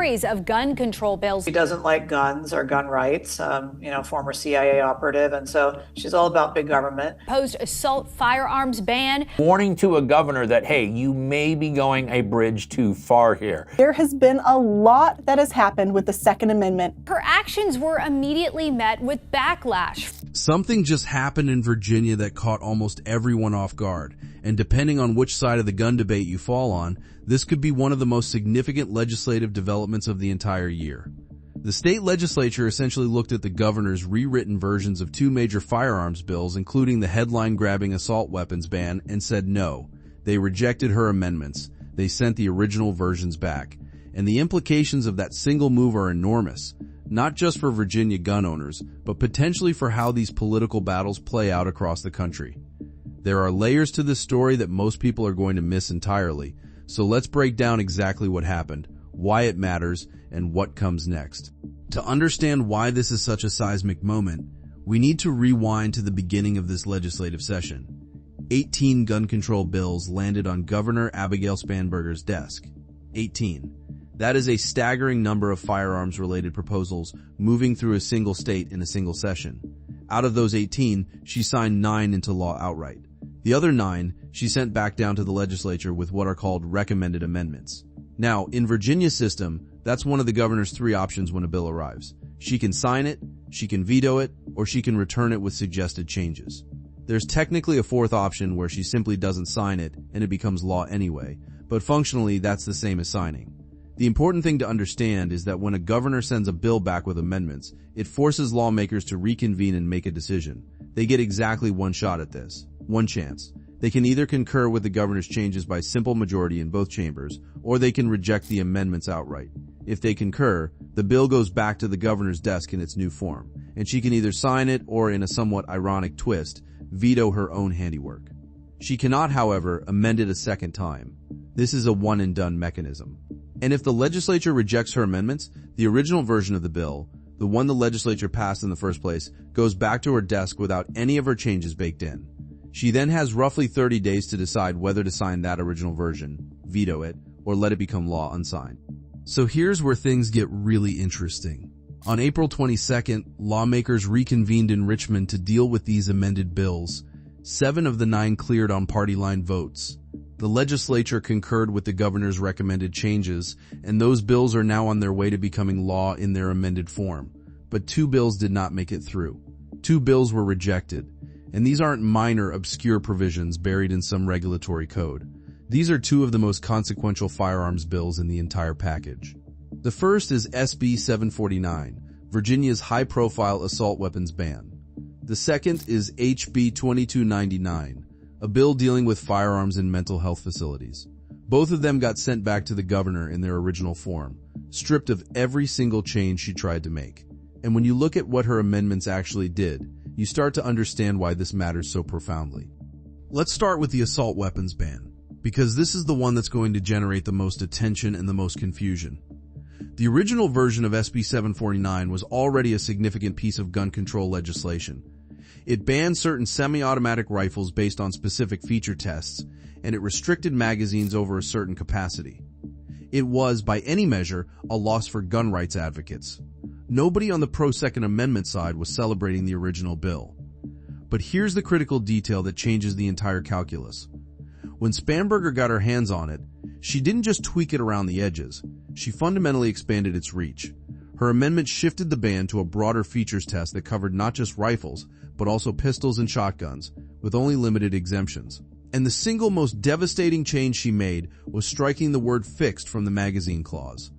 series of gun control bills. She doesn't like guns or gun rights, former CIA operative, and so she's all about big government. Proposed assault firearms ban. Warning to a governor that, hey, you may be going a bridge too far here. There has been a lot that has happened with the Second Amendment. Her actions were immediately met with backlash. Something just happened in Virginia that caught almost everyone off guard. And depending on which side of the gun debate you fall on, this could be one of the most significant legislative developments of the entire year. The state legislature essentially looked at the governor's rewritten versions of two major firearms bills, including the headline-grabbing assault weapons ban, and said no. They rejected her amendments. They sent the original versions back. And the implications of that single move are enormous, not just for Virginia gun owners, but potentially for how these political battles play out across the country. There are layers to this story that most people are going to miss entirely, so let's break down exactly what happened, why it matters, and what comes next. To understand why this is such a seismic moment, we need to rewind to the beginning of this legislative session. 18 gun control bills landed on Governor Abigail Spanberger's desk. 18. That is a staggering number of firearms-related proposals moving through a single state in a single session. Out of those 18, she signed 9 into law outright. The other 9, she sent back down to the legislature with what are called recommended amendments. Now, in Virginia's system, that's one of the governor's 3 options when a bill arrives. She can sign it, she can veto it, or she can return it with suggested changes. There's technically a 4th option where she simply doesn't sign it and it becomes law anyway, but functionally that's the same as signing. The important thing to understand is that when a governor sends a bill back with amendments, it forces lawmakers to reconvene and make a decision. They get exactly one shot at this. One chance. They can either concur with the governor's changes by simple majority in both chambers, or they can reject the amendments outright. If they concur, the bill goes back to the governor's desk in its new form, and she can either sign it or, in a somewhat ironic twist, veto her own handiwork. She cannot, however, amend it a second time. This is a one-and-done mechanism. And if the legislature rejects her amendments, the original version of the bill, the one the legislature passed in the first place, goes back to her desk without any of her changes baked in. She then has roughly 30 days to decide whether to sign that original version, veto it, or let it become law unsigned. So here's where things get really interesting. On April 22nd, lawmakers reconvened in Richmond to deal with these amended bills. 7 of the 9 cleared on party line votes. The legislature concurred with the governor's recommended changes, and those bills are now on their way to becoming law in their amended form. But 2 bills did not make it through. 2 bills were rejected. And these aren't minor, obscure provisions buried in some regulatory code. These are 2 of the most consequential firearms bills in the entire package. The first is SB 749, Virginia's high-profile assault weapons ban. The second is HB 2299, a bill dealing with firearms in mental health facilities. Both of them got sent back to the governor in their original form, stripped of every single change she tried to make. And when you look at what her amendments actually did, you start to understand why this matters so profoundly. Let's start with the assault weapons ban, because this is the one that's going to generate the most attention and the most confusion. The original version of SB 749 was already a significant piece of gun control legislation. It banned certain semi-automatic rifles based on specific feature tests, and it restricted magazines over a certain capacity. It was, by any measure, a loss for gun rights advocates. Nobody on the pro-Second Amendment side was celebrating the original bill. But here's the critical detail that changes the entire calculus. When Spanberger got her hands on it, she didn't just tweak it around the edges. She fundamentally expanded its reach. Her amendment shifted the ban to a broader features test that covered not just rifles, but also pistols and shotguns, with only limited exemptions. And the single most devastating change she made was striking the word fixed from the magazine clause.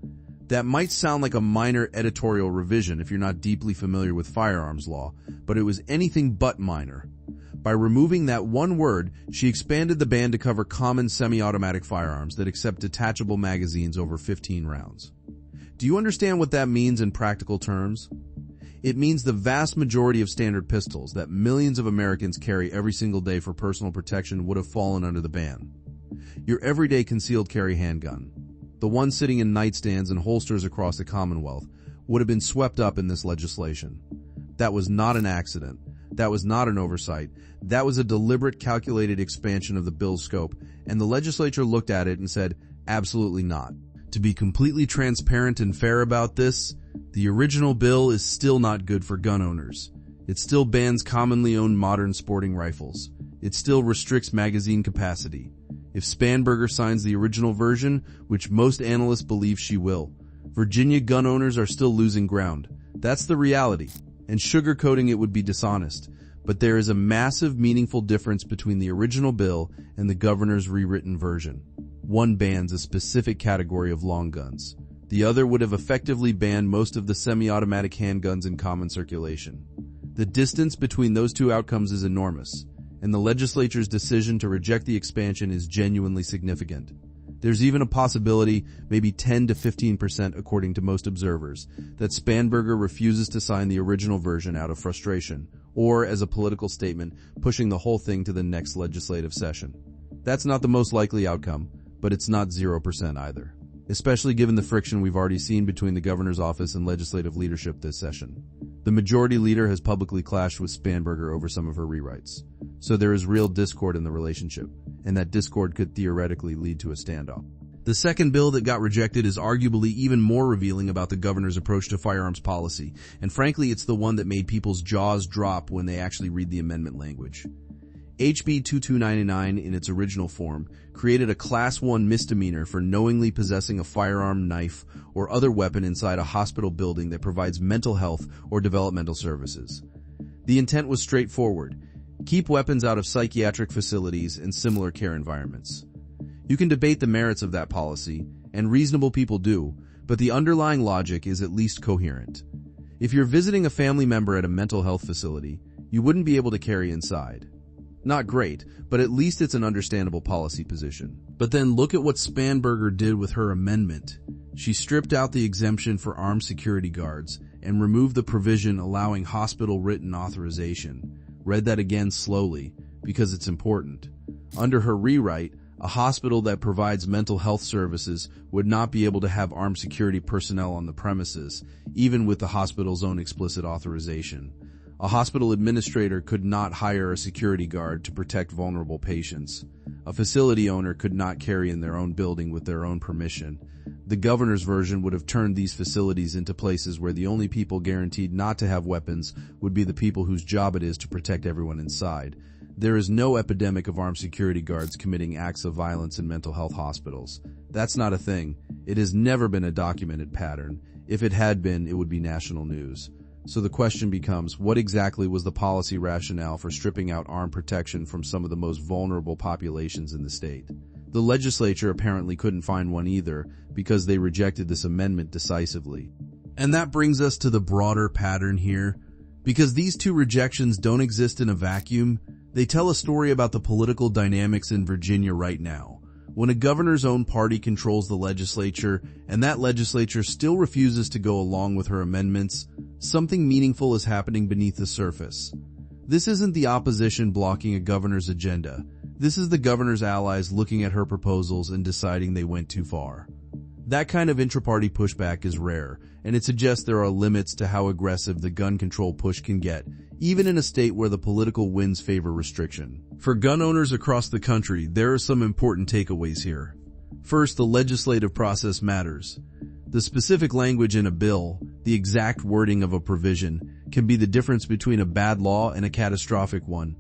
That might sound like a minor editorial revision if you're not deeply familiar with firearms law, but it was anything but minor. By removing that one word, she expanded the ban to cover common semi-automatic firearms that accept detachable magazines over 15 rounds. Do you understand what that means in practical terms? It means the vast majority of standard pistols that millions of Americans carry every single day for personal protection would have fallen under the ban. Your everyday concealed carry handgun, the one sitting in nightstands and holsters across the Commonwealth, would have been swept up in this legislation. That was not an accident. That was not an oversight. That was a deliberate, calculated expansion of the bill's scope, and the legislature looked at it and said, absolutely not. To be completely transparent and fair about this, the original bill is still not good for gun owners. It still bans commonly owned modern sporting rifles. It still restricts magazine capacity. If Spanberger signs the original version, which most analysts believe she will, Virginia gun owners are still losing ground. That's the reality, and sugarcoating it would be dishonest. But there is a massive, meaningful difference between the original bill and the governor's rewritten version. One bans a specific category of long guns. The other would have effectively banned most of the semi-automatic handguns in common circulation. The distance between those two outcomes is enormous, and the legislature's decision to reject the expansion is genuinely significant. There's even a possibility, maybe 10 to 15% according to most observers, that Spanberger refuses to sign the original version out of frustration, or as a political statement, pushing the whole thing to the next legislative session. That's not the most likely outcome, but it's not 0% either, especially given the friction we've already seen between the governor's office and legislative leadership this session. The majority leader has publicly clashed with Spanberger over some of her rewrites, so there is real discord in the relationship, and that discord could theoretically lead to a standoff. The second bill that got rejected is arguably even more revealing about the governor's approach to firearms policy, and frankly, it's the one that made people's jaws drop when they actually read the amendment language. HB 2299 in its original form created a Class 1 misdemeanor for knowingly possessing a firearm, knife, or other weapon inside a hospital building that provides mental health or developmental services. The intent was straightforward: keep weapons out of psychiatric facilities and similar care environments. You can debate the merits of that policy, and reasonable people do, but the underlying logic is at least coherent. If you're visiting a family member at a mental health facility, you wouldn't be able to carry inside. Not great, but at least it's an understandable policy position. But then look at what Spanberger did with her amendment. She stripped out the exemption for armed security guards and removed the provision allowing hospital written authorization. Read that again slowly, because it's important. Under her rewrite, a hospital that provides mental health services would not be able to have armed security personnel on the premises, even with the hospital's own explicit authorization. A hospital administrator could not hire a security guard to protect vulnerable patients. A facility owner could not carry in their own building with their own permission. The governor's version would have turned these facilities into places where the only people guaranteed not to have weapons would be the people whose job it is to protect everyone inside. There is no epidemic of armed security guards committing acts of violence in mental health hospitals. That's not a thing. It has never been a documented pattern. If it had been, it would be national news. So the question becomes, what exactly was the policy rationale for stripping out armed protection from some of the most vulnerable populations in the state? The legislature apparently couldn't find one either, because they rejected this amendment decisively. And that brings us to the broader pattern here. Because these two rejections don't exist in a vacuum, they tell a story about the political dynamics in Virginia right now. When a governor's own party controls the legislature, and that legislature still refuses to go along with her amendments, something meaningful is happening beneath the surface. This isn't the opposition blocking a governor's agenda. This is the governor's allies looking at her proposals and deciding they went too far. That kind of intra-party pushback is rare, and it suggests there are limits to how aggressive the gun control push can get, even in a state where the political winds favor restriction. For gun owners across the country, there are some important takeaways here. First, the legislative process matters. The specific language in a bill, the exact wording of a provision, can be the difference between a bad law and a catastrophic one.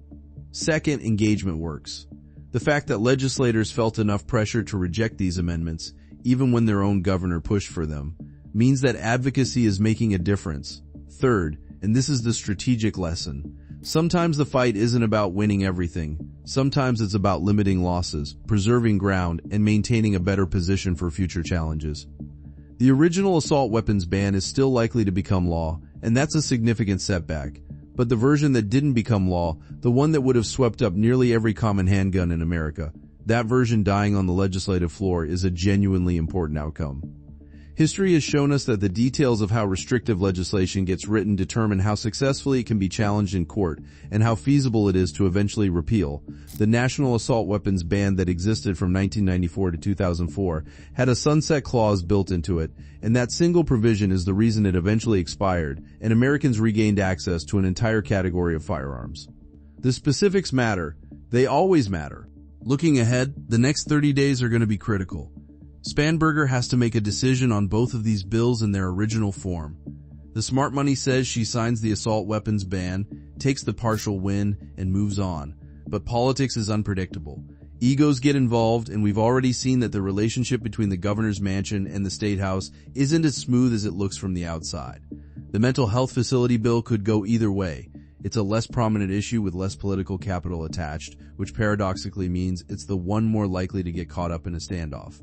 Second, engagement works. The fact that legislators felt enough pressure to reject these amendments, even when their own governor pushed for them, means that advocacy is making a difference. Third, and this is the strategic lesson, sometimes the fight isn't about winning everything. Sometimes it's about limiting losses, preserving ground, and maintaining a better position for future challenges. The original assault weapons ban is still likely to become law, and that's a significant setback. But the version that didn't become law, the one that would have swept up nearly every common handgun in America, that version dying on the legislative floor is a genuinely important outcome. History has shown us that the details of how restrictive legislation gets written determine how successfully it can be challenged in court and how feasible it is to eventually repeal. The national assault weapons ban that existed from 1994 to 2004 had a sunset clause built into it, and that single provision is the reason it eventually expired, and Americans regained access to an entire category of firearms. The specifics matter. They always matter. Looking ahead, the next 30 days are going to be critical. Spanberger has to make a decision on both of these bills in their original form. The smart money says she signs the assault weapons ban, takes the partial win, and moves on. But politics is unpredictable. Egos get involved, and we've already seen that the relationship between the governor's mansion and the state house isn't as smooth as it looks from the outside. The mental health facility bill could go either way. It's a less prominent issue with less political capital attached, which paradoxically means it's the one more likely to get caught up in a standoff.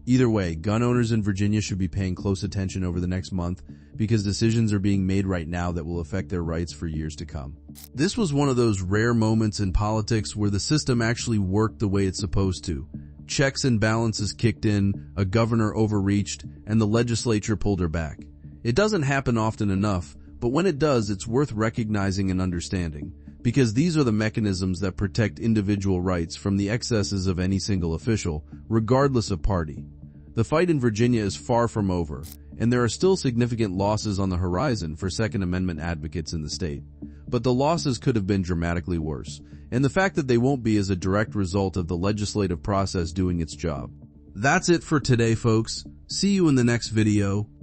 Either way, gun owners in Virginia should be paying close attention over the next month because decisions are being made right now that will affect their rights for years to come. This was one of those rare moments in politics where the system actually worked the way it's supposed to. Checks and balances kicked in, a governor overreached, and the legislature pulled her back. It doesn't happen often enough, but when it does, it's worth recognizing and understanding, because these are the mechanisms that protect individual rights from the excesses of any single official, regardless of party. The fight in Virginia is far from over, and there are still significant losses on the horizon for Second Amendment advocates in the state. But the losses could have been dramatically worse, and the fact that they won't be is a direct result of the legislative process doing its job. That's it for today, folks. See you in the next video.